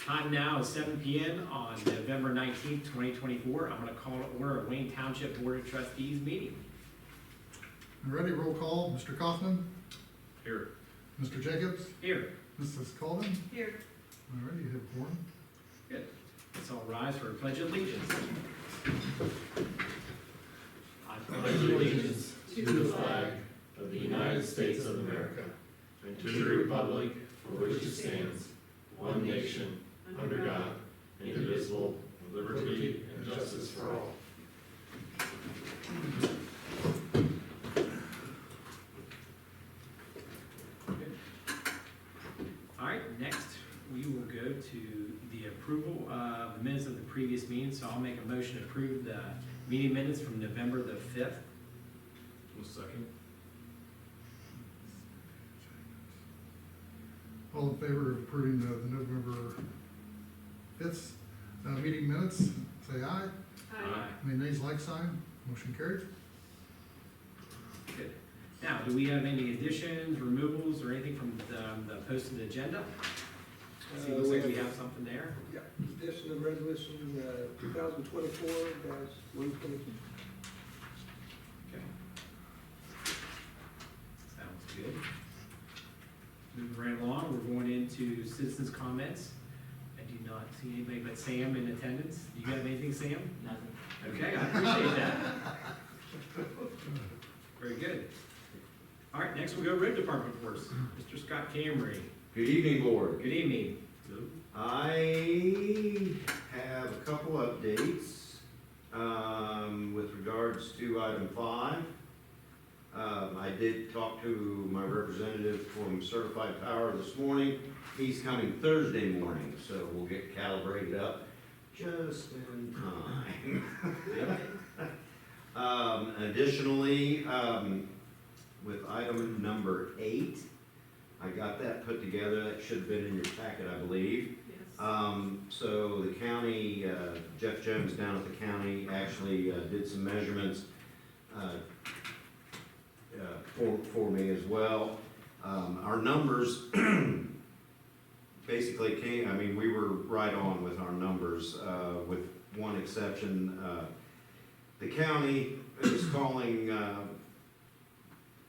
Time now is 7 p.m. on November 19th, 2024. I'm going to call to order a Wayne Township Board of Trustees meeting. Ready, roll call. Mr. Kaufman? Here. Mr. Jacobs? Here. Mrs. Colvin? Here. All right, you have a quorum. Good. Let's all rise for a pledge of allegiance. I pledge allegiance to the flag of the United States of America and to the republic for which it stands, one nation, under God, indivisible, with liberty and justice for all. All right, next we will go to the approval of the minutes of the previous meeting. So I'll make a motion to approve the meeting minutes from November the 5th. Second. All in favor of approving the November 5th meeting minutes, say aye. Aye. Any nays, like sign. Motion carried. Good. Now, do we have any additions, removals, or anything from the posted agenda? See, looks like we have something there. Yeah, addition of resolution 2024-122. Okay. Sounds good. Moving right along, we're going into citizens' comments. I do not see anybody but Sam in attendance. You got anything, Sam? Nothing. Okay, I appreciate that. Very good. All right, next we'll go road department reports. Mr. Scott Camry. Good evening, Board. Good evening. I have a couple updates with regards to item 5. I did talk to my representative from Certified Power this morning. He's coming Thursday morning, so we'll get calibrated up just in time. Additionally, with item number 8, I got that put together. That should have been in your packet, I believe. Yes. So the county, Jeff Jones down at the county actually did some measurements for me as well. Our numbers basically came, I mean, we were right on with our numbers with one exception. The county is calling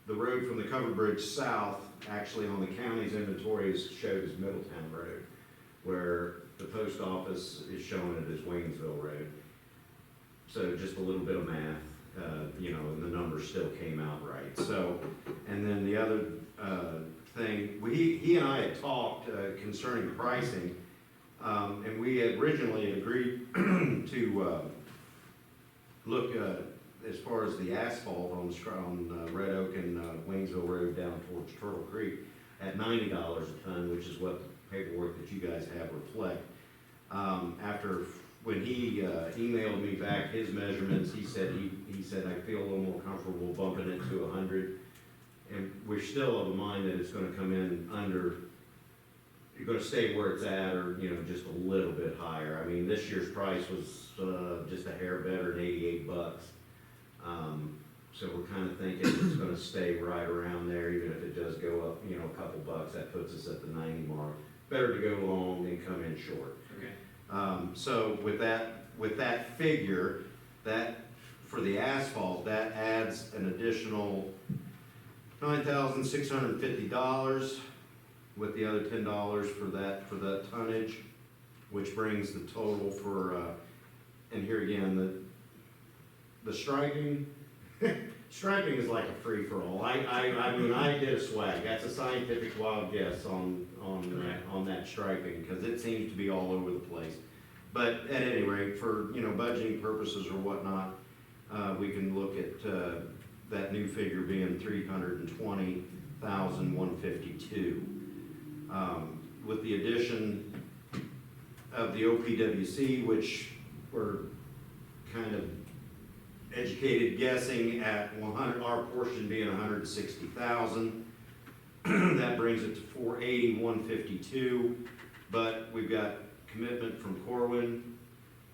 the road from the covered bridge south, actually on the county's inventory is showed as Middletown Road, where the post office is showing it as Waynesville Road. So just a little bit of math, and the numbers still came out right. So, and then the other thing, he and I had talked concerning pricing, and we had originally agreed to look as far as the asphalt on Red Oak and Waynesville Road down towards Turtle Creek at $90 a ton, which is what the paperwork that you guys have reflect. When he emailed me back his measurements, he said I feel a little more comfortable bumping it to 100, and we're still of the mind that it's going to come in under. You're going to stay where it's at, or just a little bit higher. I mean, this year's price was just a hair better than $88. So we're kind of thinking it's going to stay right around there, even if it does go up, a couple bucks. That puts us at the 90 mark. Better to go long than come in short. Okay. So with that figure, that for the asphalt, that adds an additional $9,650 with the other $10 for that tonnage, which brings the total for and here again the striking. Striping is like a free-for-all. I mean, I did a swag. That's a scientific wild guess on that striping, because it seems to be all over the place. But at any rate, for budgeting purposes or whatnot, we can look at that new figure being $320,152. With the addition of the OPWC, which we're kind of educated guessing at our portion being $160,000. That brings it to $480,152. But we've got commitment from Corwin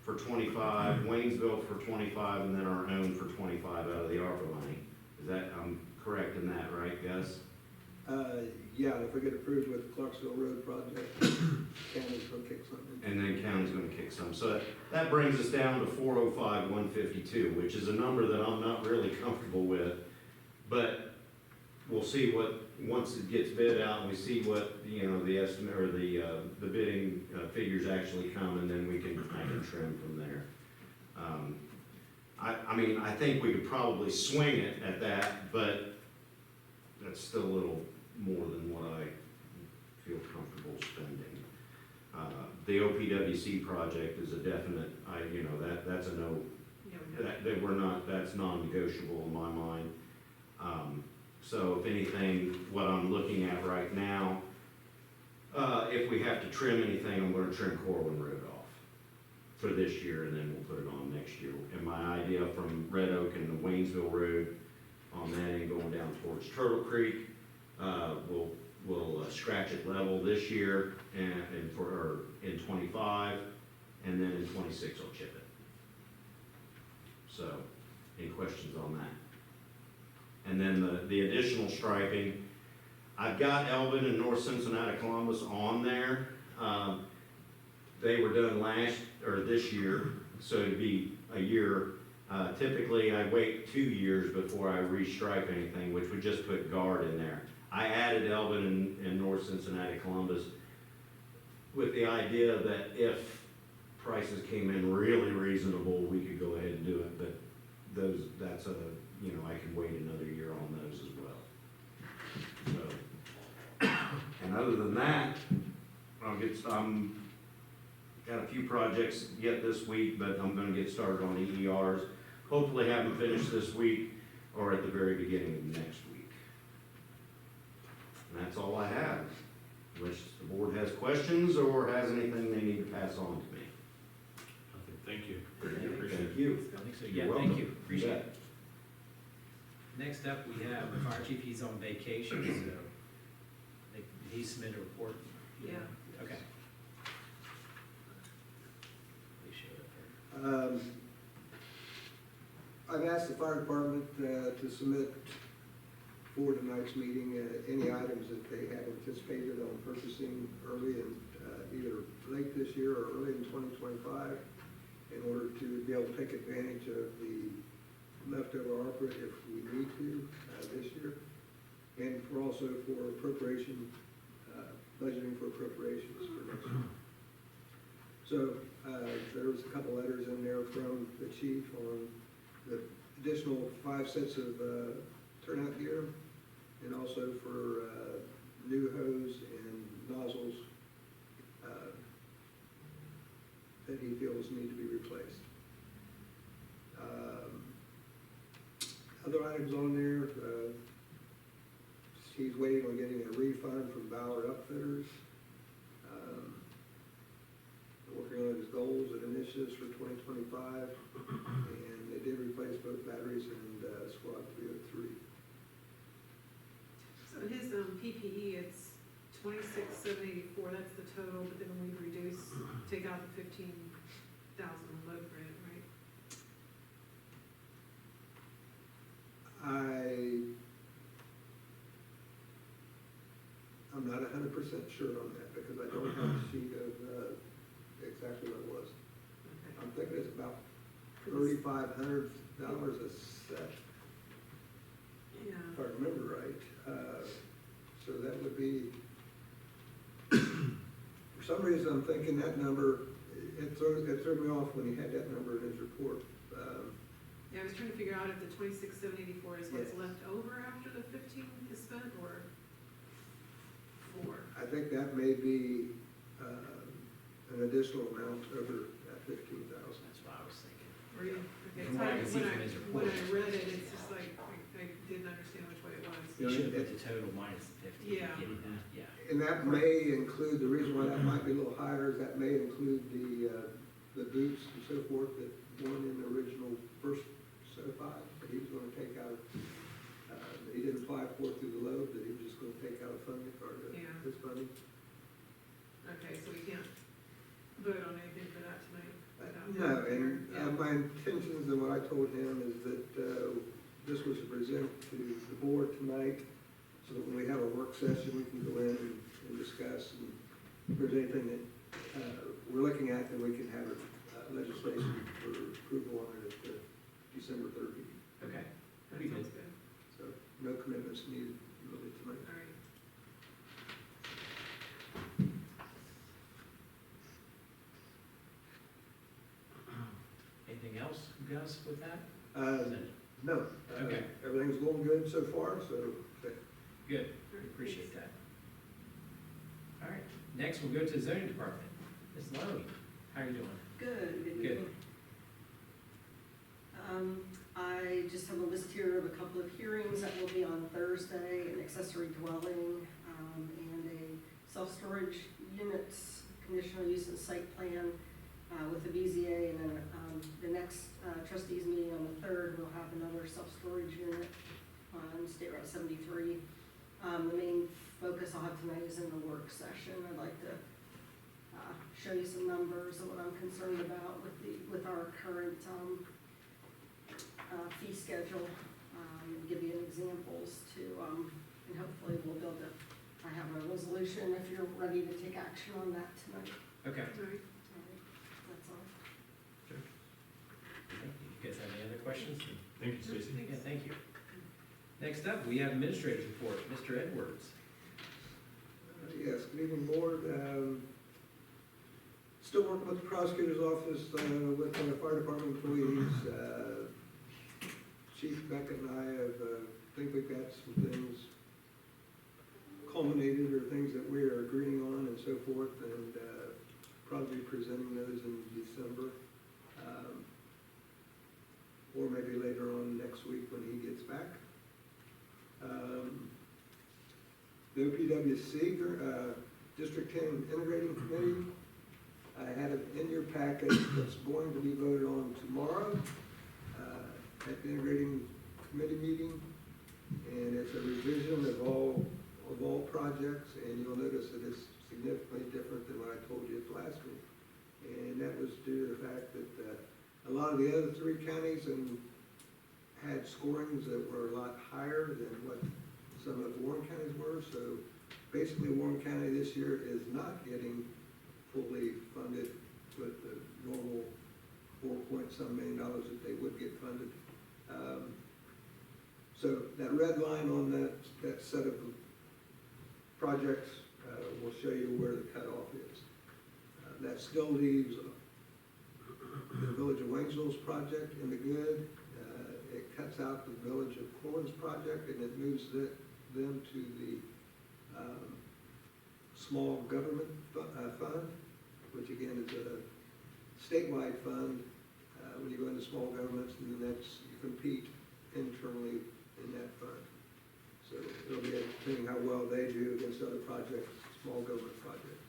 for 25, Waynesville for 25, and then our own for 25 out of the ARPA money. Is that, I'm correct in that, right, Gus? Yeah, and if we get approved with the Clarksville Road project, county's gonna kick something. some. So that brings us down to 405,152, which is a number that I'm not really comfortable with. But we'll see what, once it gets bid out and we see what, you know, the estimate or the bidding figures actually come, and then I can trim from there. I mean, I think we could probably swing it at that, but that's still a little more than what I feel comfortable spending. The OPWC project is a definite, that's a no, that's non-negotiable in my mind. So if anything, what I'm looking at right now, if we have to trim anything, I'm gonna trim Corwin Road off for this year, and then we'll put it on next year. And my idea from Red Oak and the Waynesville Road on that end going down towards Turtle Creek, we'll scratch it level this year in 25, and then in 26 I'll chip it. So, any questions on that? And then the additional striping, I've got Elvin and North Cincinnati Columbus on there. They were done this year, so it'd be a year. Typically, I wait 2 years before I restripe anything, which would just put guard in there. I added Elvin and North Cincinnati Columbus with the idea that if prices came in really reasonable, we could go ahead and do it, but I can wait another year on those as well. So, and other than that, got a few projects yet this week, but I'm gonna get started on EERs. Hopefully have them finished this week or at the very beginning of next week. And that's all I have, unless the board has questions or has anything they need to pass on to me. Thank you. Thank you. I think so, You're yeah, welcome. thank you, appreciate You it. Next up, we have the fire chief, he's on vacation, so did he submit a report? Yeah. Okay. They showed up there. I've asked the fire department to submit for tonight's meeting any items that they have anticipated on purchasing early in either late this year or early in 2025 in order to be able to take advantage of the leftover ARPA if we need to this year. And also for appropriation, budgeting for appropriations for next year. So there was a couple letters in there from the chief on the additional 5 sets of turnout gear, and also for new hose and nozzles that he feels need to be replaced. Other items on there, he's waiting on getting a refund from Ballard Upfitters. Working on his goals and initiatives for 2025, and they did replace both batteries and squad 303. So his PPE, it's 26,784, that's the total, but then we take out the 15,000 load grant, right? I'm not 100% sure on that because I don't have a sheet of exactly what it was. Okay. I'm thinking it's about $3,500 a set, Yeah. if I remember right. So that would be, for some reason, I'm thinking that number, it threw me off when he had that number in his report. Yeah, I was trying to figure out if the 26,784 is what's Yeah. left over after the 15 is spent, or 4. I think that may be an additional amount over that 15,000. That's what I was thinking. Or you, okay, From what I can see from his when report. I read it, it's just like, I didn't understand which way it was. You should have put the total minus the 15. Yeah. Getting that, yeah. And that may include, the reason why that might be a little higher is that may include the boots and so forth that weren't in the original first set of 5, that he was gonna take out. He didn't apply for it through the load, that he was just gonna take out of funding, or Yeah. his funding. Okay, so we can't vote on anything for that tonight? without No, him and here? my intentions and what I told him is that this was to present to the board tonight, so that when we have a work session, we can go in and discuss, and if there's anything that we're looking at, then we can have it legislation for approval on it at the December 3rd meeting. Okay, That that'd be good. sounds good. So no commitments needed really tonight. All right. Anything else, Gus, with that? Uh, No. Okay. Everything's going good so far, so Good, appreciate that. All right, next we'll go to the zoning department. Ms. Lowy, how are you doing? Good, good Good. evening. I just have a list here of a couple of hearings that will be on Thursday, an accessory dwelling, and a self-storage units, conditional use and site plan, with the BZA, and then, the next, trustees meeting on the 3rd, we'll have another self-storage unit on State Route 73. The main focus I'll have tonight is in the work session. I'd like to show you some numbers of what I'm concerned about with our current fee schedule, give you examples to, and hopefully we'll be able to, I have a resolution if you're ready to take action on that tonight. Okay. All right. All right, that's all. Thank you. You guys have any other questions? Thank you, Stacy. Yeah, thank you. Next up, we have administrator's report, Mr. Edwards. yes, good evening, board. Still working with the prosecutor's office, with the fire department employees. Chief Beckett and I have, think we've got some things culminated or things that we are agreeing on and so forth, and probably presenting those in December. Or maybe later on next week when he gets back. The OPWC, District 10 Integrating Committee, I had it in your packet that's going to be voted on tomorrow at the Integrating Committee meeting. And it's a revision of all projects, and you'll notice that it's significantly different than what I told you at the last week. And that was due to the fact that a lot of the other three counties had scorings that were a lot higher than what some of the Warren counties were. So basically, Warren County this year is not getting fully funded with the normal $4-point-some million that they would get funded. So that red line on that set of projects will show you where the cutoff is. That still leaves the Village of Waynesville's project in the good. It cuts out the Village of Corin's project, and it moves them to the small government fund, which again is a statewide fund. When you go into small governments, and then you compete internally in that fund. So it'll be depending how well they do against other projects, small government projects.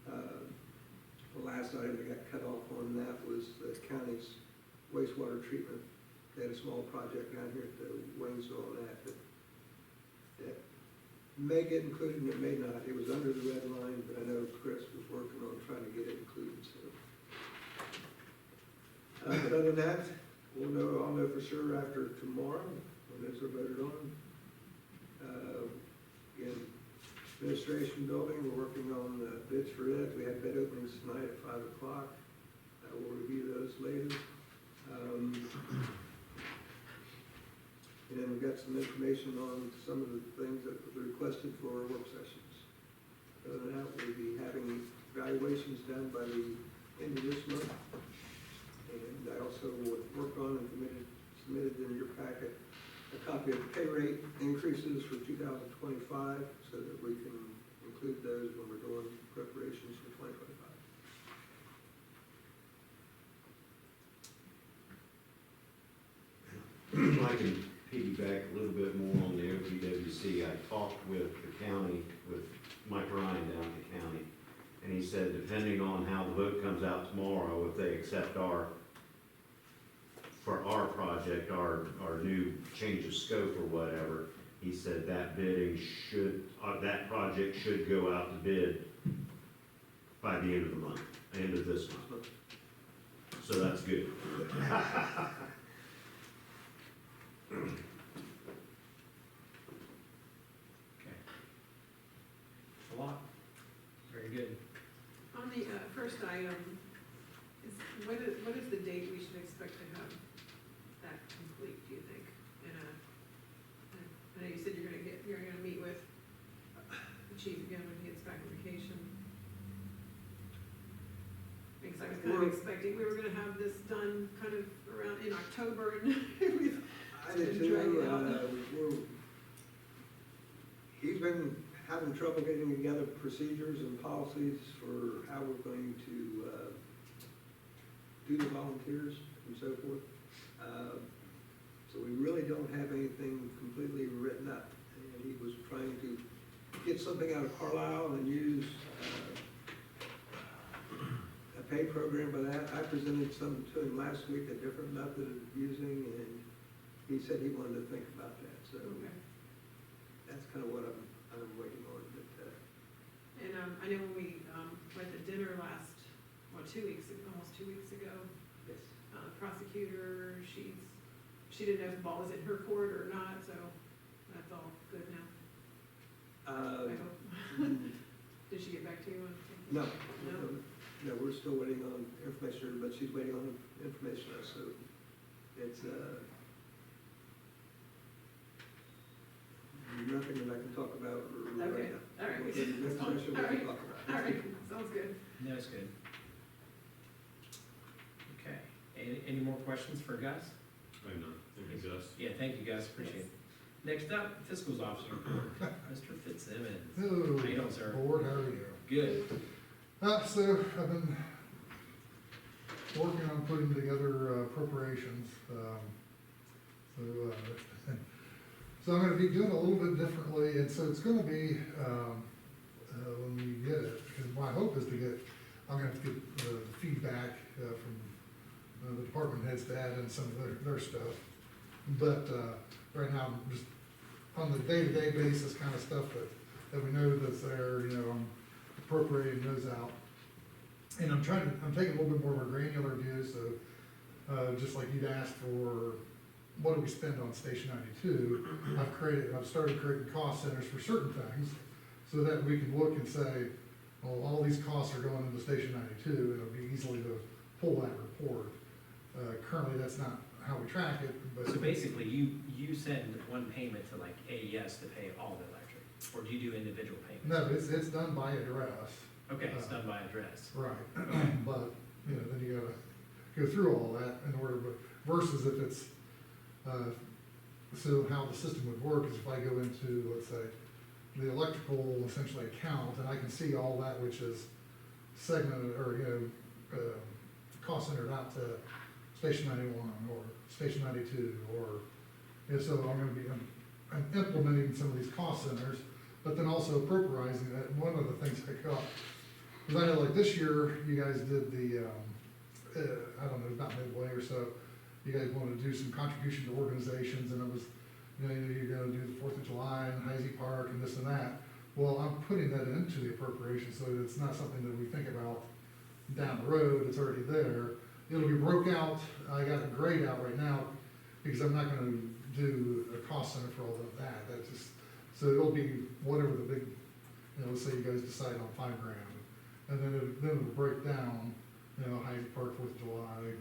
The last item that got cut off on that was the county's wastewater treatment. They had a small project down here at the Waynesville on that may get included and it may not. It was under the red line, but I know Chris was working on trying to get it included, so. But other than that, I'll know for sure after tomorrow when those are voted on. Again, administration building, we're working on the bids for it. We had bid openings tonight at 5 o'clock. We'll review those later. And then we've got some information on some of the things that were requested for our work sessions. Other than that, we'll be having evaluations done by the end of this month. And I also worked on and submitted in your packet a copy of pay rate increases for 2025 so that we can include those when we're doing preparations for 2025. I can piggyback a little bit more on the OPWC. I talked with the county, with Mike Ryan down at the county, and he said depending on how the vote comes out tomorrow, if they accept for our project, our new change of scope or whatever, he said that that project should go out to bid by the end of the month, end of this month. So that's good. Okay. A lot. Very good. On the first item, What is the date we should expect to have that complete, do you think? I know you said you're gonna meet with the chief again when he gets back on vacation. Because I was kind of expecting, we were gonna have this done kind of around in October, and we've I did been dragging it out. He's been having trouble getting together procedures and policies for how we're going to do the volunteers and so forth. So we really don't have anything completely written up. And he was trying to get something out of Carlisle and use a pay program for that. I presented some to him last week, a different method of using, and he said he wanted to think about that. So Okay. that's kind of what I'm waiting on. But, And I know when we went to dinner last, almost 2 weeks ago, yes. prosecutor, she didn't know if the ball was in her court or not, so that's all good now, I hope. Did she get back to you on something? No, we're still waiting on information, but she's waiting on information, so it's, nothing that I can talk about right Okay, now. all right. We'll get the next That's fine. session we can talk about. All right, sounds good. No, it's good. Okay, any more questions for Gus? I know, thank you, Gus. Yeah, thank you, Gus, appreciate it. Next up, Fiscal's Officer Report, Mr. Fitzsimmons. Hello, How you doing, sir? board, how are you? Good. So I've been working on putting together appropriations. So I'm gonna be doing it a little bit differently, and so it's gonna be, when we get it, because my hope is to get, I'm gonna have to get the feedback from the department heads to add in some of their stuff. But right now, I'm just on the day-to-day basis kind of stuff that we know that's there, you know, I'm appropriating those out. And I'm taking a little bit more of a granular view, so just like you'd asked for, what do we spend on Station 92? I've started creating cost centers for certain things, so that we can look and say, well, all these costs are going into Station 92, and it'll be easily to pull that report. Currently, that's not how we track it, but. So basically, you send one payment to like AES to pay all the electric, or do you do individual payments? No, it's done by address. Okay, it's done by address. Right, but, you know, then you gotta go through all that in order, versus if it's, so how the system would work is if I go into, let's say, the electrical essentially account, and I can see all that which is segmented, or, you know, cost centered out to Station 91, or Station 92, or, you know, so I'm implementing some of these cost centers, but then also appropriating that. And one of the things I got, because I know like this year, you guys did the, I don't know, about midway or so, you guys wanted to do some contribution to organizations, and it was, you know, you're gonna do the 4th of July and Heisey Park and this and that. Well, I'm putting that into the appropriation, so it's not something that we think about down the road, it's already there. It'll be broke out, I got a grade out right now, because I'm not gonna do a cost center for all of that, that's just, so it'll be whatever the big, you know, let's say you guys decide on $5,000, and then it'll break down, you know, Heisey Park, 4th of July,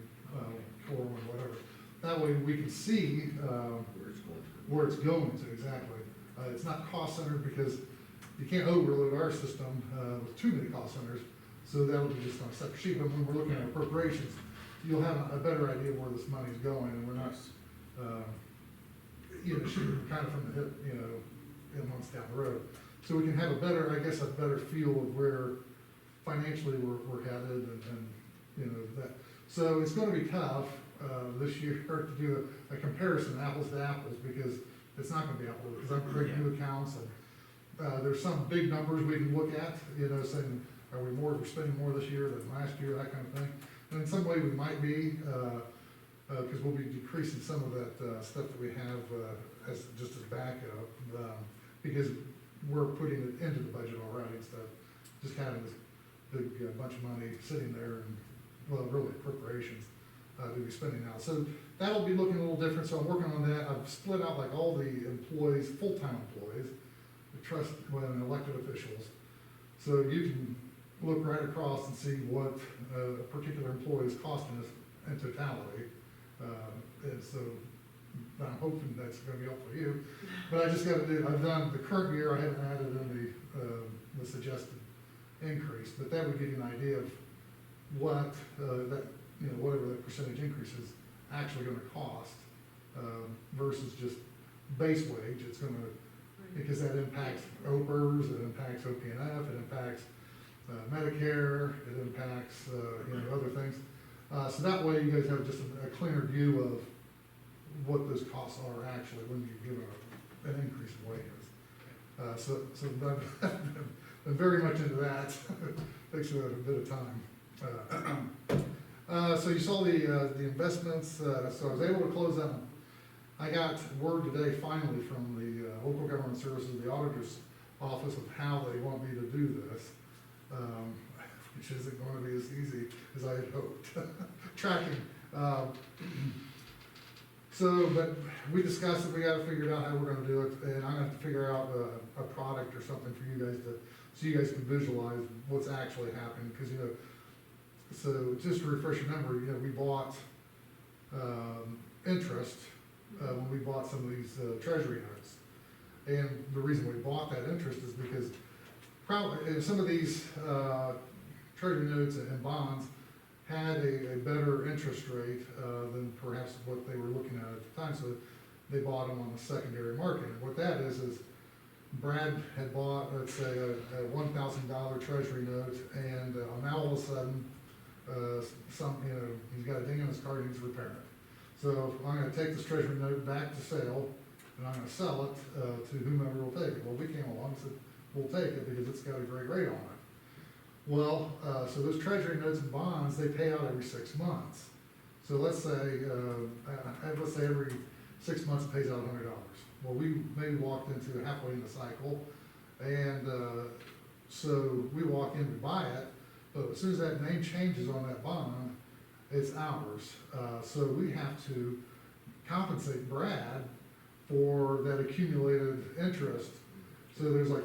Forum, or whatever. That way we can see, where it's going to, exactly. It's not cost centered because you can't overload our system, with too many cost centers, so that'll be just on a separate sheet, but when we're looking at appropriations, you'll have a better idea where this money's going, and we're not, you know, shooting kind of from the hip, you know, in months down the road. So we can have a better, I guess, a better feel of where financially we're headed, and, you know, that. So it's gonna be tough, this year to do a comparison, apples to apples, because it's not gonna be apples, because I'm creating new accounts, and, there's some big numbers we can look at, you know, saying, we're spending more this year than last year, that kind of thing. And in some way we might be, because we'll be decreasing some of that, stuff that we have, as, just as backup, because we're putting it into the budget already, instead of just having this big, bunch of money sitting there, and, well, really appropriations, to be spending now. So that'll be looking a little different, so I'm working on that. I've split out like all the employees, full-time employees, the trust, well, and elected officials. So you can look right across and see what a particular employee is costing us in totality. And so I'm hoping that's gonna be helpful for you. But I just gotta I've done the current year, I haven't added in the suggested increase, but that would give you an idea of what, that, whatever that percentage increase is actually gonna cost, versus just base wage. It's gonna, because that impacts OPERS, it impacts OPNF, it impacts Medicare, it impacts, other things. So that way you guys have just a cleaner view of what those costs are actually when you give an increase in wages. So I've been very much into that. Takes a bit of time. So you saw the investments, so I was able to close them. I got word today finally from the local government services, the auditor's office, of how they want me to do this, which isn't going to be as easy as I had hoped. Tracking. But we discussed it, we gotta figure out how we're gonna do it, and I'm gonna have to figure out a product or something for you guys so you guys can visualize what's actually happening, because, so just to refresh your memory, we bought, interest, when we bought some of these, treasury notes. And the reason we bought that interest is because probably, some of these, treasury notes and bonds had a better interest rate, than perhaps what they were looking at the time, so they bought them on the secondary market. And what that is Brad had bought, let's say, a $1,000 treasury note, and now all of a sudden, he's got a ding in his car, he needs to repair it. So I'm gonna take this treasury note back to sale, and I'm gonna sell it to whomever will take it. Well, we came along and said, we'll take it because it's got a great rate on it. Well, so those treasury notes and bonds, they pay out every 6 months. So let's say every 6 months it pays out $100. Well, we maybe walked into halfway in the cycle, and so we walk in to buy it, but as soon as that name changes on that bond, it's ours. So we have to compensate Brad for that accumulated interest. So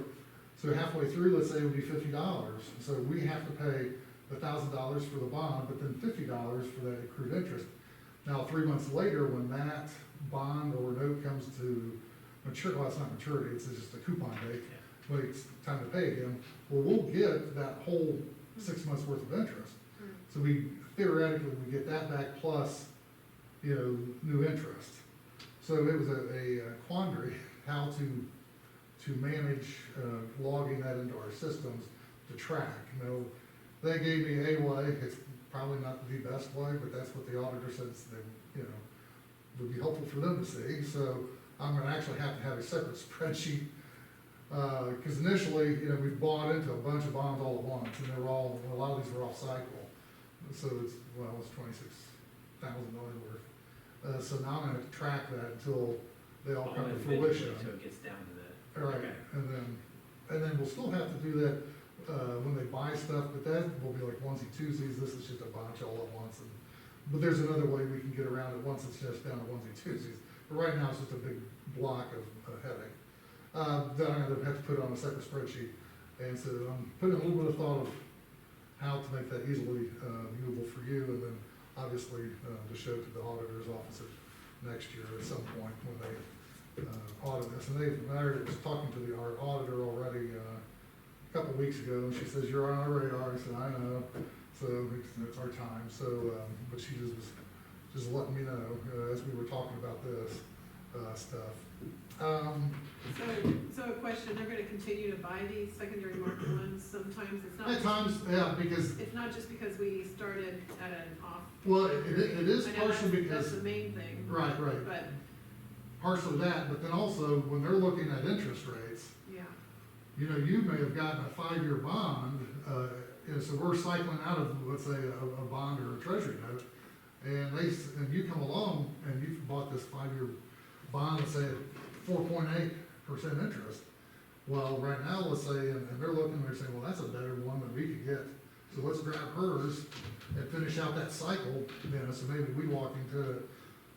so halfway through, let's say it would be $50. So we have to pay $1,000 for the bond, but then $50 for that accrued interest. Now, 3 months later, when that bond or note comes to maturity, well, it's not maturity, it's just a coupon date, but it's time to pay again, well, we'll get that whole 6 months worth of interest. So we theoretically get that back plus, new interest. So it was a quandary how to manage logging that into our systems to track. They gave me a way. It's probably not the best way, but that's what the auditor says that would be helpful for them to see. So I'm going to actually have to have a separate spreadsheet, because initially, we bought into a bunch of bonds all at once, and a lot of these were off cycle. So it's $26,000 worth. So now I'm going to track that until they all come to fruition. So it gets down to that. All right, Okay. and then we'll still have to do that when they buy stuff, but that will be like onesie twosies. This is just a bunch all at once. But there's another way we can get around it once it's just down to onesie twosies. But right now it's just a big block of headache that I'm going to have to put on a separate spreadsheet. And so I'm putting a little bit of thought of how to make that easily viewable for you, and then obviously to show to the auditor's office next year at some point when they audit this. And I was talking to our auditor already a couple of weeks ago, and she says, "You're on our radar." I said, "I know." So it's our time. So, but she was just letting me know as we were talking about this stuff. So a question, they're gonna continue to buy these secondary market ones sometimes, it's not. At times, yeah, because, It's not just because we started at an off. well, it is I know partially that's because, the main thing. right, But, partially that, but then also when they're looking at interest rates, yeah, you may have gotten a 5-year bond, so we're cycling out of, let's say, a bond or a treasury note, and you come along and you've bought this 5-year bond, let's say, at 4.8% interest. Well, right now, let's say, and they're looking, they're saying, well, that's a better one than we could get. So let's grab hers and finish out that cycle, so maybe we walk into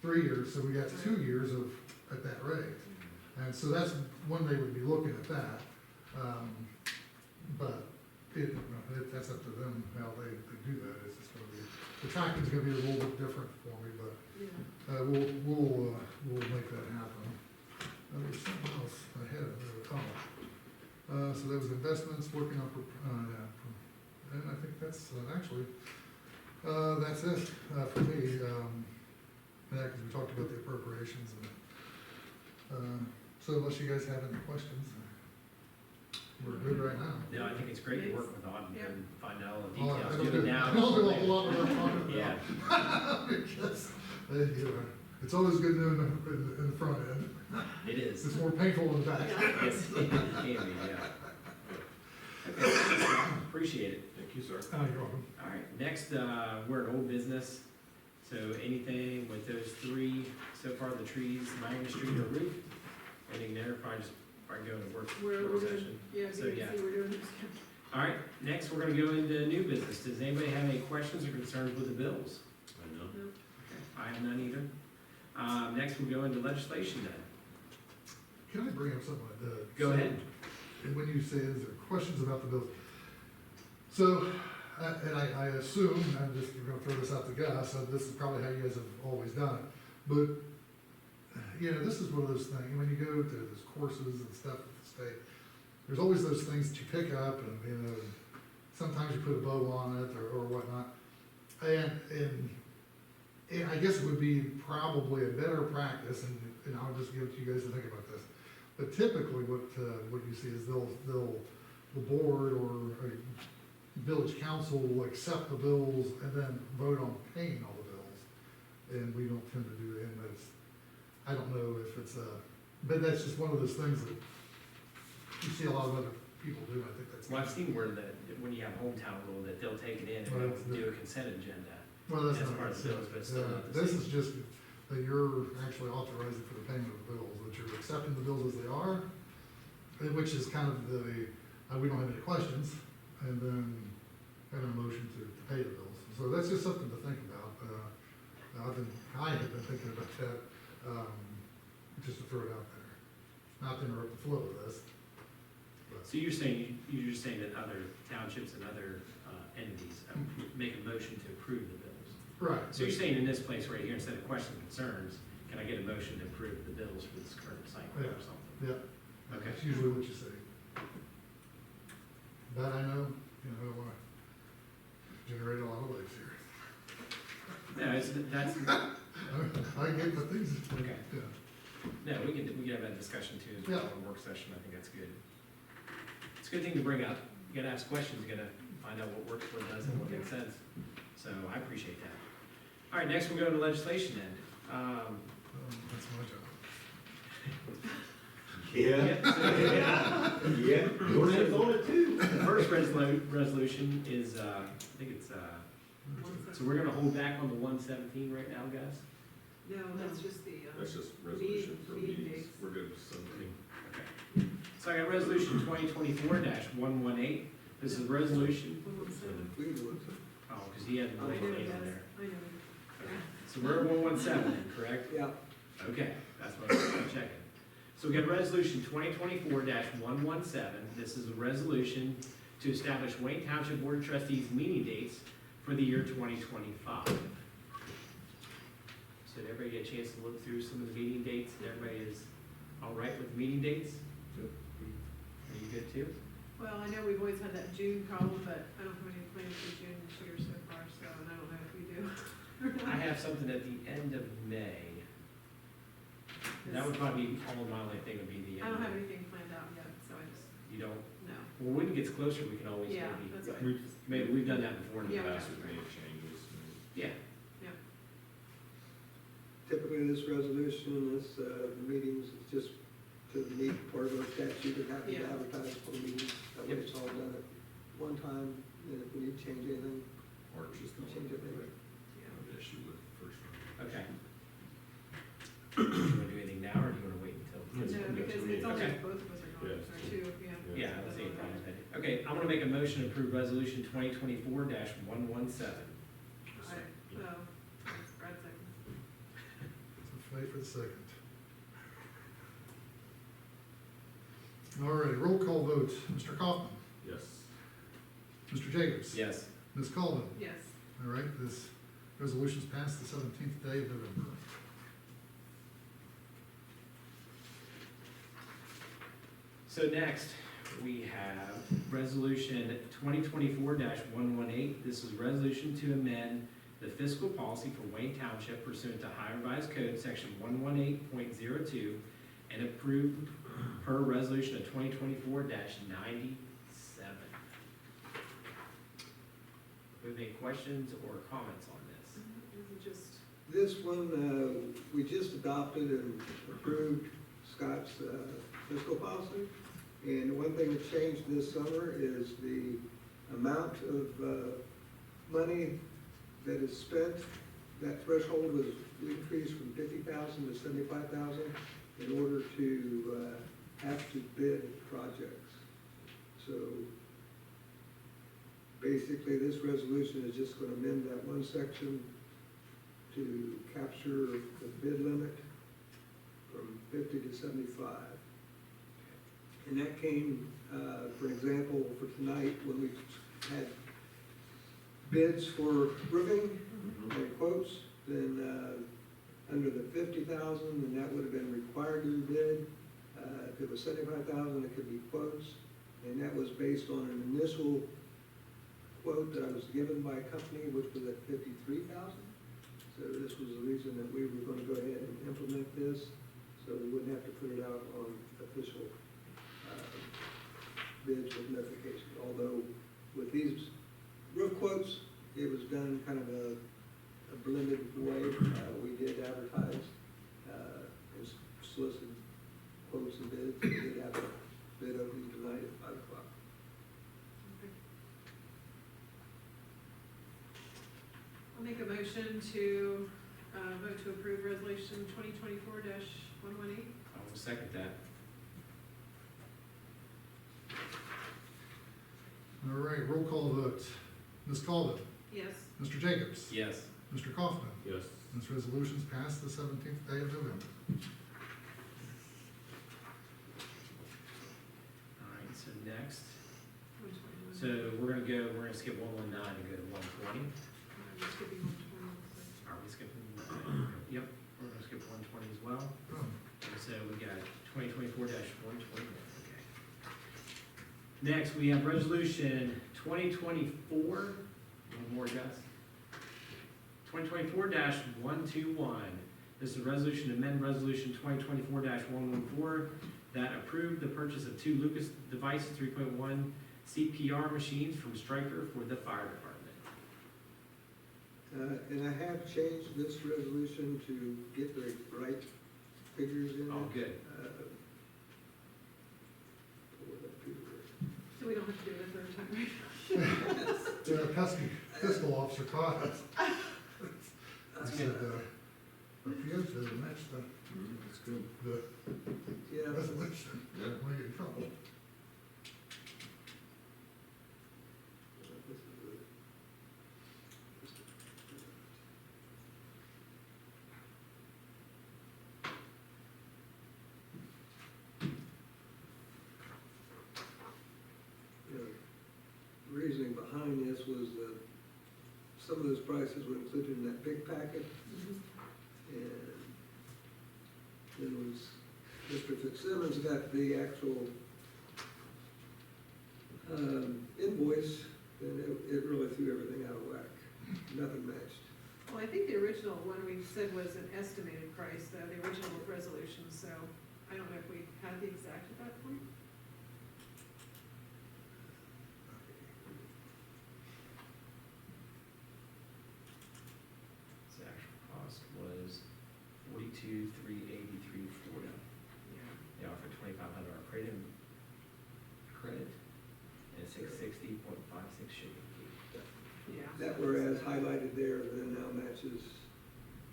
3 years, so we got 2 years at that rate. And so that's when they would be looking at that. But That's up to them how they do that. It's just gonna be, the tracking's gonna be a little bit different for me, but Yeah. we'll make that happen. There's something else ahead of it. So there was investments, working on, and I think that's actually, that's it for me. Yeah, because we talked about the appropriations and, so unless you guys have any questions, we're good right now. No, I think it's great to work with Auden Yeah. and find out all the Oh, I details, don't do it do- now. I don't do a whole lot without talking about it. Yeah, Because, it's always good doing in the front end. it is. It's more painful in the back. Yes, it can be, yeah. Okay, appreciate it. Thank you, sir. Oh, you're welcome. All right, next, we're at old business. So anything with those three, so far the trees, minor street or roof, anything there, probably go to work session. Yeah, So, so you yeah. can see we're doing this. All right, next, we're gonna go into new business. Does anybody have any questions or concerns with the bills? I know. No. I have none either. Next, we'll go into legislation then. Can I bring up something like that? Go ahead. And when you say, is there questions about the bills? So, and I assume, I'm just gonna throw this out to Gus, so this is probably how you guys have always done it. But, you know, this is one of those things, when you go to those courses and stuff at the state, there's always those things that you pick up and, you know, sometimes you put a bow on it or whatnot. And I guess it would be probably a better practice, and I'll just give it to you guys to think about this. But typically, what you see is the board or a village council will accept the bills and then vote on paying all the bills. And we don't tend to do that, and that's, I don't know if it's but that's just one of those things that you see a lot of other people do, I think that's. Well, I've seen where that, when you have hometown rule, that they'll take it in and Well, they'll do a consent agenda. Well, that's As not. part of the bills, but it's still not the This same. is just that you're actually authorizing for the payment of the bills, that you're accepting the bills as they are, which is kind of the, we don't have any questions, and then having a motion to pay the bills. So that's just something to think about. I have been thinking about that, just to throw it out there, not to interrupt the flow of this. But- So you're saying that other townships and other entities make a motion to approve the bills? Right. So you're saying in this place right here, instead of questions and concerns, can I get a motion to approve the bills for this current cycle or something? Yeah. Okay. That's usually what you say. But I know, you know, I don't wanna generate a lot of legs here. No, that's, I get the things, okay. yeah. No, we can have that discussion too, as well, in a work session, I think that's good. It's a good thing to bring up, you gotta ask questions, you gotta find out what works, what doesn't, what makes sense, so I appreciate that. All right, next we'll go to legislation then. That's my job. Yeah, your name's on it too. The first resolution is, I think it's, so we're gonna hold back on the 117 right now, guys? No, that's just the, That's just resolution for meeting meetings. dates. We're good with something. Okay. So I got resolution 2024-118. This is a resolution, 117. We can do it. oh, because he had the I know late it date on does. there. I know it. Okay. So we're at 117 then, correct? Yeah. Okay, that's what I'm checking. So we got resolution 2024-117. This is a resolution to establish Wayne Township Board of Trustees meeting dates for the year 2025. So did everybody get a chance to look through some of the meeting dates? And everybody is all right with the meeting dates? Yep. Are you good too? Well, I know we've always had that June problem, but I don't have any plans for June this year so far, so, and I don't know if you do. I have something at the end of May. That would probably be, all of my only thing would be the I end don't of have May. anything planned out yet, so I just, You don't? no. Well, when it gets closer, we can always Yeah, maybe, that's right. maybe we've done that before in the Yeah, we past. We've made changes. Yeah, Typically, this resolution, this, meetings, it's just to meet part of our statute and have to Yeah. advertise for the meetings. That way Yep. it's all done at one time, and if we need to change anything, Or just the Change it later. An issue with the first one. okay. Do you want to do anything now, or do you want to wait until? No, because it's only Okay. if both of us are going, Yeah. or two, yeah. Yeah, that's any problem with it. Okay, I'm gonna make a motion to approve resolution 2024-117. Brad seconds. So wait for the second. All right, roll call vote. Mr. Kaufman, Yes. Mr. Jacobs? Yes. Ms. Colvin? Yes. All right, this resolution's passed the 17th day of November. So next, we have resolution 2024-118. This is a resolution to amend the fiscal policy for Wayne Township pursuant to Ohio Revised Code, section 118.02, and approved per resolution of 2024-97. Do we have any questions or comments on this? Is it just, This one, we just adopted and approved Scott's fiscal policy. And one thing that changed this summer is the amount of money that is spent. That threshold was increased from 50,000 to 75,000 in order to have to bid projects. So basically, this resolution is just going to amend that one section to capture the bid limit from 50 to 75. And that came, for example, for tonight, when we had bids for roofing and quotes, then under the 50,000, then that would have been required to bid. If it was 75,000, it could be quotes. And that was based on an initial quote that I was given by a company, which was at 53,000. So this was the reason that we were going to go ahead and implement this, so we wouldn't have to put it out on official bids with notification. Although with these roof quotes, it was done kind of a blended way. We did advertise and solicit quotes and bids. We did have a bid opening tonight at 5 o'clock. I'll make a motion to vote to approve resolution 2024-118. I will second that. All right, roll call vote. Ms. Colvin? Yes. Mr. Jacobs? Yes. Mr. Kaufman? Yes. This resolution's passed the 17th day of November. All right, so next, 121. so we're gonna skip 119 and go to 120. This could be 120 also. Are we skipping? Yep, we're gonna skip 120 as well. Oh, So we got 2024-121, okay. Next, we have resolution 2024, one more, Gus. 2024-121. This is a resolution to amend resolution 2024-114 that approved the purchase of 2 Lucas Devices 3.1 CPR machines from STRYKER for the fire department. And I have changed this resolution to get the right figures in it. Oh, good. Pull it up here. So we don't have to do it a third time, right? the pesky fiscal officer caught us. That's I good. said, appears to match That's good. the Yeah, resolution. Yeah. We get in trouble. this is the- The reasoning behind this was that some of those prices were included in that big packet, and then was Mr. Fitzsimmons got the actual invoice, and it really threw everything out of whack. Nothing matched. Well, I think the original one we said was an estimated price, the original resolution, so I don't know if we had the exact at that point. The actual cost was $42,383.40. They offered $2,500 credit and $660.56 shipping fee. Yeah. That whereas highlighted there, then now matches,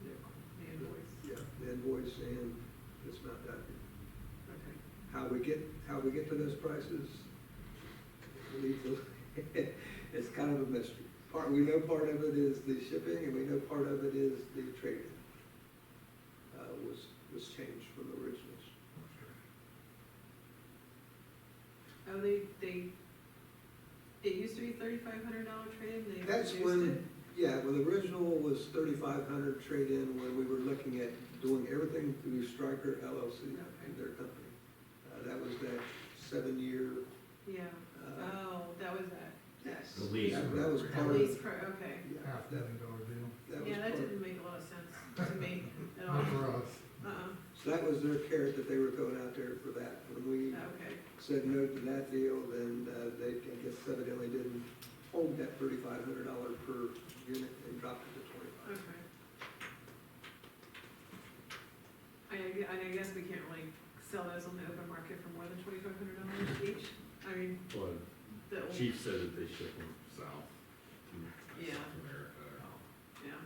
The invoice, yeah, the invoice and it's not that. okay. How we get to those prices, it's kind of a mystery. We know part of it is the shipping, and we know part of it is the trading. Was changed from the originals. Oh, they It used to be $3,500 trade-in, they That's reduced when, it. yeah, well, the original was 3,500 trade-in when we were looking at doing everything through Stryker LLC and their company. That was that 7-year. Yeah, oh, that was that. Yes. The lease. That was part of. Lease, okay. Yeah, $500,000 deal. that was Yeah, that part- didn't make a lot of sense to me at all. Not for us. So that was their carrot that they were throwing out there for that. When we Okay, said no to that deal, then they, I guess evidently didn't hold that $3,500 per unit and dropped it to 25. okay. I guess we can't really sell those on the open market for more than $2,500 each. I mean, Well, the old, Chief said that they ship them south to Yeah. South America. yeah.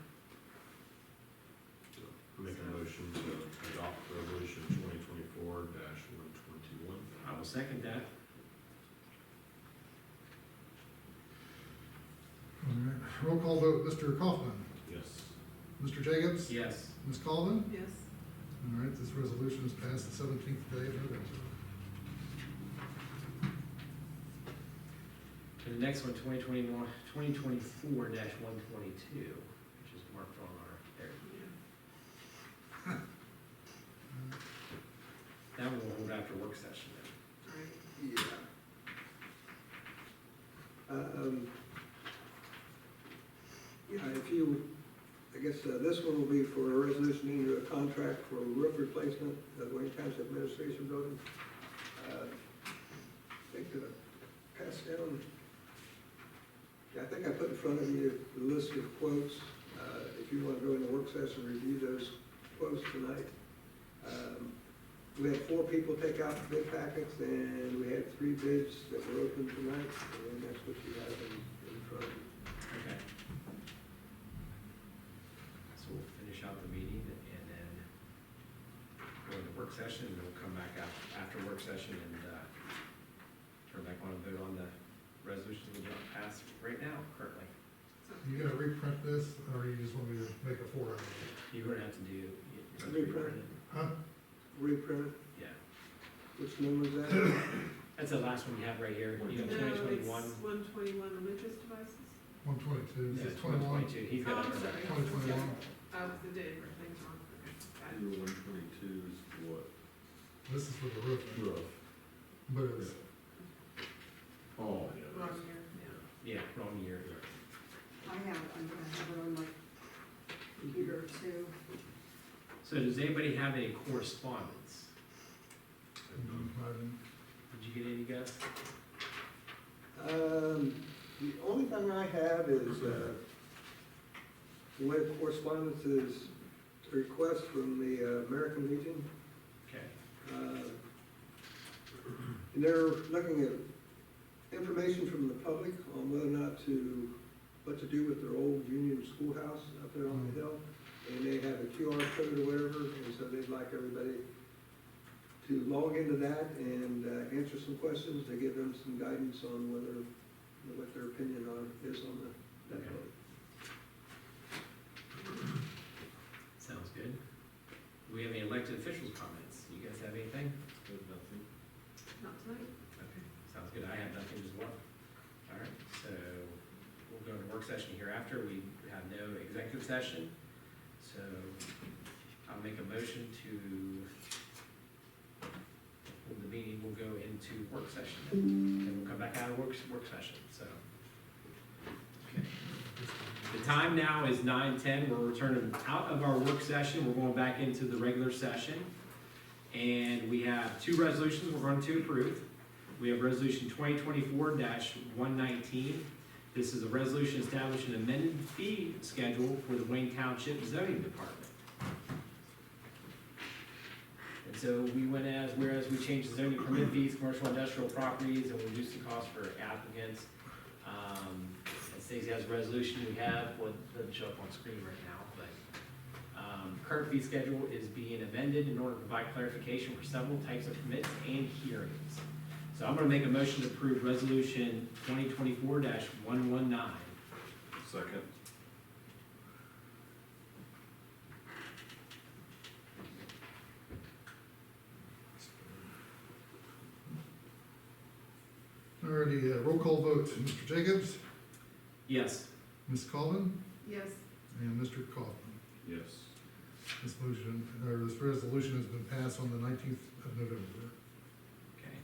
So, make a motion to adopt resolution 2024-121. I will second that. All right, roll call vote, Mr. Kaufman, Yes. Mr. Jacobs? Yes. Ms. Colvin? Yes, All right, this resolution is passed the 17th day of November. And the next one, 2024-122, which is marked on our, there. yeah, That one we'll hold after work session then. right. Yeah, if you, I guess this one will be for a resolution into a contract for roof replacement at Wayne Township Administration Building. I think pass down, yeah, I think I put in front of you the list of quotes. If you want to go in the work session, review those quotes tonight. We had 4 people take out the bid packets, and we had 3 bids that were open tonight, and that's what you have in front of you. Okay. So we'll finish out the meeting and then go into work session, and we'll come back after work session and turn back on and vote on the resolution we're going to pass right now, currently. You gonna reprint this, or you just want me to make a 4 out of it? You're going to have to do. Reprint it. Huh? Reprint, Yeah. which number is that? That's the last one you have right here, you know, No, it's 2021. 121 religious devices. 122, Yeah, this is 21? 2022, he's Oh, got I'm it. sorry. 2021. I was the date, everything's wrong. Okay, got it. Your 122 is what? This is for the roofing, Roof. but it's, Oh, yeah. Wrong year, yeah. Yeah, wrong year. I'm gonna have it on my computer too. So does anybody have any correspondence? Did you get any, guys? The only thing I have is, we have correspondence is a request from the American Legion. Okay. And they're looking at information from the public on whether or not to, what to do with their old Union Schoolhouse up there on the hill. And they have a QR code or whatever, and so they'd like everybody to log into that and answer some questions, to give them some guidance on whether, what their opinion is on that Okay. building. Sounds good. Do we have any elected officials comments? You guys have anything? Nothing. Not tonight. Okay, sounds good. I have nothing as well. All right, so we'll go into work session hereafter. We have no executive session. So I'll make a motion to hold the meeting. We'll go into work session and we'll come back out of work session, so. Okay. The time now is 9:10. We're returning out of our work session. We're going back into the regular session. And we have 2 resolutions we're going to approve. We have resolution 2024-119. This is a resolution establishing an amended fee schedule for the Wayne Township zoning department. And so we went whereas we changed the zoning permit fees, commercial industrial properties, and reduced the cost for applicants. And Stacy has a resolution we have, what doesn't show up on screen right now, but current fee schedule is being amended in order to provide clarification for several types of permits and hearings. So I'm gonna make a motion to approve resolution 2024-119. Second. all right, Alrighty, roll call vote, Mr. Jacobs, Yes. Ms. Colvin, Yes. and Mr. Kaufman. Yes. This motion, or this resolution has been passed on the 19th of November. Okay.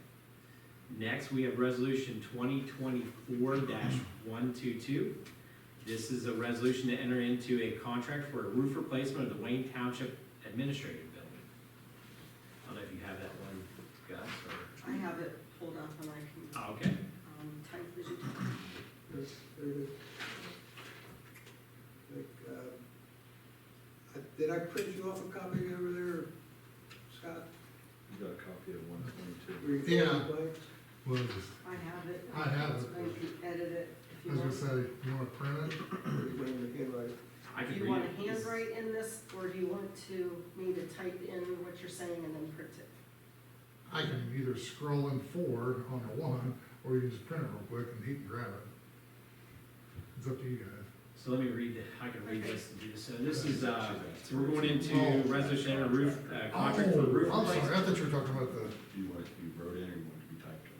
Next, we have resolution 2024-122. This is a resolution to enter into a contract for a roof replacement of the Wayne Township Administrative Building. I don't know if you have that one, Gus, or, I have it pulled up and I can, oh, okay. type as you talk. Very good. Did I print you off a copy over there, Scott? You got a copy of 122? Were you Yeah. filling the blanks? Well, just, I have it. I have it. So you can edit it if I you was gonna want. say, you wanna print it? Or you want me to handwrite it? I Do can you read want it. to handwrite in this, or do you want me to type in what you're saying and then print it? I can either scroll in forward on the one, or you can just print it real quick and he can grab it. It's up to you guys. So let me read it, I can read Okay. this and do this. So this is, so we're going into Oh. resolution and a roof, contract for roof I'm sorry, I replacement. thought you were talking about the, Do you want it to be wrote in or you want it to be typed in?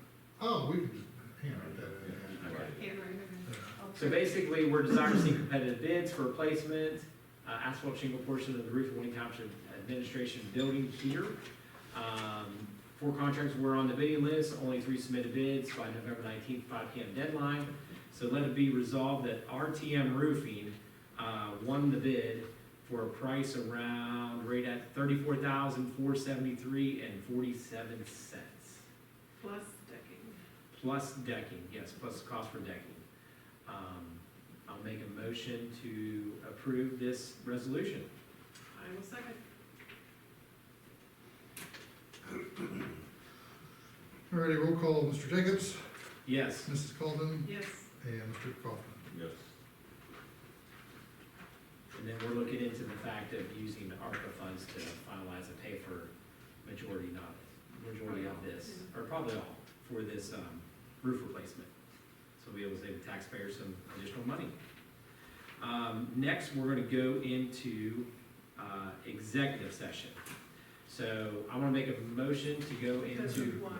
oh, we can just handwrite that in. Okay. Handwriting, okay. Yeah. So basically, we're desiring to see competitive bids for replacement, asphalt shingle portion of the roof of Wayne Township Administration Building here. 4 contracts were on the bidding list, only 3 submitted bids by November 19th, 5 PM deadline. So let it be resolved that RTM Roofing won the bid for a price around, right at $34,473.47. Plus decking. Plus decking, yes, plus cost for decking. I'll make a motion to approve this resolution. I will second. Alrighty, roll call, Mr. Jacobs, Yes. Mrs. Colvin, Yes. and Mr. Kaufman. Yes. And then we're looking into the fact of using ARPA funds to finalize and pay for majority of this, or probably all, for this roof replacement. So we'll be able to save the taxpayers some additional money. Next, we're gonna go into executive session. So I wanna make a motion to go That's into, one.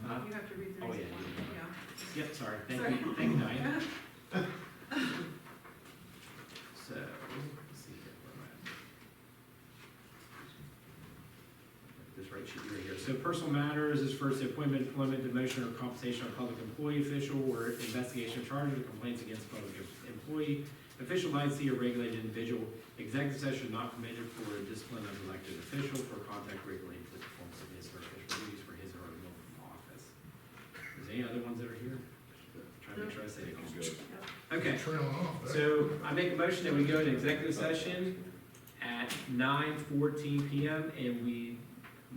huh? You have to read the Oh, reason yeah, why, yeah. yeah. Yep, sorry, Sorry. thank you, Diane. So, let's see here, where am I at? This right should be right here. So personal matters is first the appointment, employment, demotion, or compensation of public employee, official, or investigation of charges or complaints against public employee, official, licensee, or regulated individual. Executive session not permitted for discipline of elected official for contact regulated to the performance of his or her official duties for his or her removal from office. Is there any other ones that are here? Trying to make sure I say it all. Good. Okay. Trailing off there. So I make a motion that we go into executive session at 9:14 PM, and we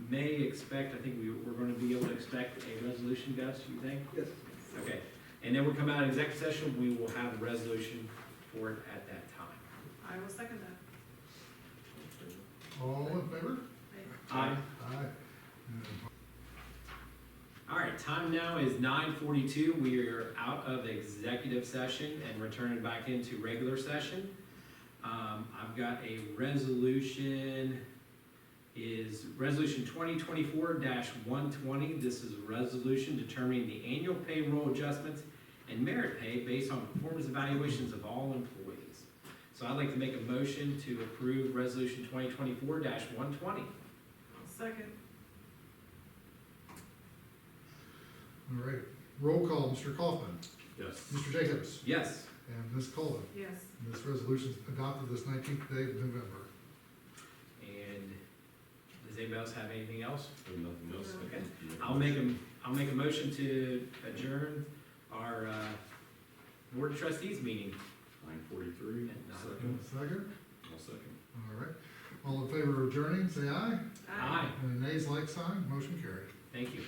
may expect, I think we're gonna be able to expect a resolution, Gus, you think? Yes. Okay, and then we'll come out of executive session, we will have a resolution for it at that time. I will second that. All in favor? Aye. Aye. All right, time now is 9:42, we are out of executive session and returning back into regular session. I've got a resolution, is Resolution 2024-120. This is a resolution determining the annual payroll adjustments and merit pay based on performance evaluations of all employees. So I'd like to make a motion to approve Resolution 2024-120. I'll second. All right, roll call, Mr. Kaufman, Yes. Mr. Jacobs, Yes. and Ms. Colvin. Yes. And this resolution is adopted this 19th day of November. And does anybody else have anything else? Nothing else? Okay. I'll make a motion to adjourn our Board of Trustees meeting. 9:43. And a second? I'll second. All right. All in favor of adjourning, say aye. Aye. And nays, like sign, motion carried. Thank you.